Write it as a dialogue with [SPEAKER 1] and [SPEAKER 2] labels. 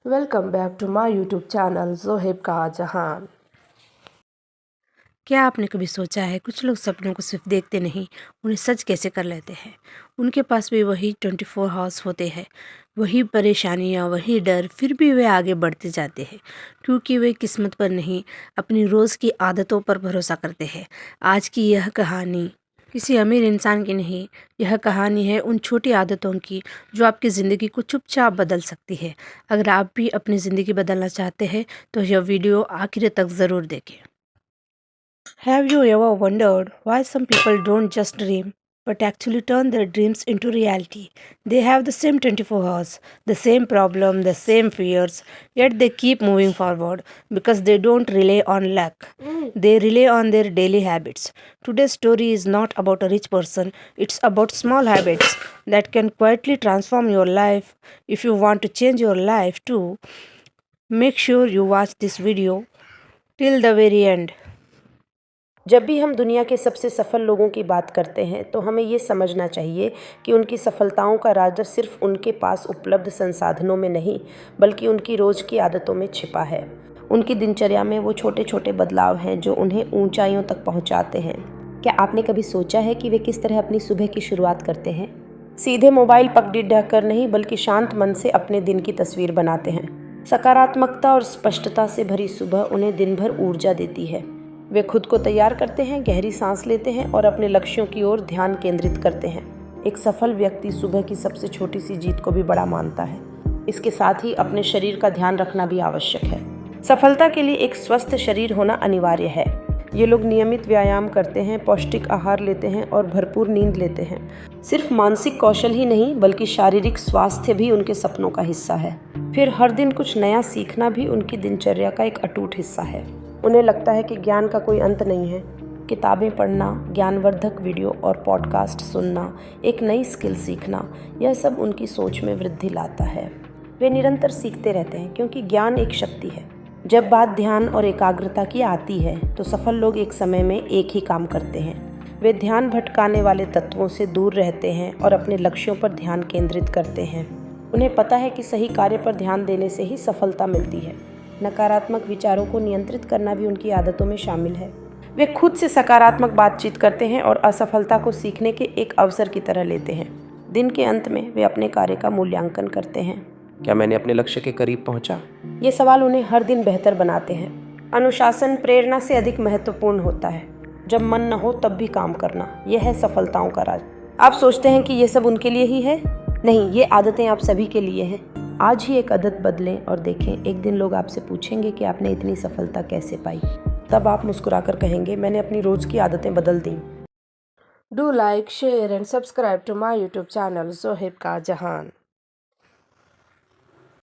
[SPEAKER 1] Welcome back to my YouTube channel Zoheb का जहान।
[SPEAKER 2] क्या आपने कभी सोचा है कुछ लोग सपनों को सिर्फ देखते नहीं, उन्हें सच कैसे कर लेते हैं। उनके पास भी वही 24 हावर्स होते हैं, वही परेशानियां, वही डर, फिर भी वे आगे बढ़ते जाते हैं क्योंकि वे किस्मत पर नहीं, अपनी रोज़ की आदतों पर भरोसा करते हैं। आज की यह कहानी किसी अमीर इंसान की नहीं, यह कहानी है उन छोटी आदतों की जो आपकी ज़िंदगी को चुपचाप बदल सकती है। अगर आप भी अपनी ज़िंदगी बदलना चाहते हैं तो यह वीडियो आखिर तक ज़रूर देखें। Have you ever wondered why some people don't just dream but actually turn their dreams into reality? They have the same 24 hours, the same problem, the same fears, yet they keep moving forward because they don't rely on luck. They rely on their daily habits. Today's story is not about a rich person, it's about small habits that can quietly transform your life. If you want to change your life too, make sure you watch this video till the very end.
[SPEAKER 3] जब भी हम दुनिया के सबसे सफल लोगों की बात करते हैं तो हमें ये समझना चाहिए कि उनकी सफलताओं का राज सिर्फ उनके पास उपलब्ध संसाधनों में नहीं, बल्कि उनकी रोज़ की आदतों में छिपा है। उनकी दिनचर्या में वो छोटे छोटे बदलाव हैं जो उन्हें ऊंचाइयों तक पहुंचाते हैं। क्या आपने कभी सोचा है कि वे किस तरह अपनी सुबह की शुरुआत करते हैं? सीधे मोबाइल पकड़ी ढककर नहीं, बल्कि शांत मन से अपने दिन की तस्वीर बनाते हैं। सकारात्मकता और स्पष्टता से भरी सुबह उन्हें दिन भर ऊर्जा देती है। वे खुद को तैयार करते हैं, गहरी सांस लेते हैं और अपने लक्ष्यों की ओर ध्यान केंद्रित करते हैं। एक सफल व्यक्ति सुबह की सबसे छोटी सी जीत को भी बड़ा मानता है। इसके साथ ही अपने शरीर का ध्यान रखना भी आवश्यक है। सफलता के लिए एक स्वस्थ शरीर होना अनिवार्य है। ये लोग नियमित व्यायाम करते हैं, पौष्टिक आहार लेते हैं और भरपूर नींद लेते हैं। सिर्फ मानसिक कौशल ही नहीं, बल्कि शारीरिक स्वास्थ्य भी उनके सपनों का हिस्सा है। फिर हर दिन कुछ नया सीखना भी उनकी दिनचर्या का एक अटूट हिस्सा है। उन्हें लगता है कि ज्ञान का कोई अंत नहीं है। किताबें पढ़ना, ज्ञानवर्धक वीडियो और पॉडकास्ट सुनना, एक नई स्किल सीखना, यह सब उनकी सोच में वृद्धि लाता है। वे निरंतर सीखते रहते हैं क्योंकि ज्ञान एक शक्ति है। जब बात ध्यान और एकाग्रता की आती है तो सफल लोग एक समय में एक ही काम करते हैं। वे ध्यान भटकाने वाले तत्वों से दूर रहते हैं और अपने लक्ष्यों पर ध्यान केंद्रित करते हैं। उन्हें पता है कि सही कार्य पर ध्यान देने से ही सफलता मिलती है। नकारात्मक विचारों को नियंत्रित करना भी उनकी आदतों में शामिल है। वे खुद से सकारात्मक बातचीत करते हैं और असफलता को सीखने के एक अवसर की तरह लेते हैं। दिन के अंत में वे अपने कार्य का मूल्यांकन करते हैं।
[SPEAKER 4] क्या मैंने अपने लक्ष्य के करीब पहुंचा?
[SPEAKER 3] ये सवाल उन्हें हर दिन बेहतर बनाते हैं। अनुशासन प्रेरणा से अधिक महत्वपूर्ण होता है। जब मन न हो तब भी काम करना, यह है सफलताओं का राज। आप सोचते हैं कि ये सब उनके लिए ही है? नहीं, ये आदतें आप सभी के लिए हैं। आज ही एक आदत बदलें और देखें, एक दिन लोग आपसे पूछेंगे कि आपने इतनी सफलता कैसे पाई। तब आप मुस्कुराकर कहेंगे, मैंने अपनी रोज़ की आदतें बदल दी।
[SPEAKER 1] Do like, share and subscribe to my YouTube channel Zoheb का जहान।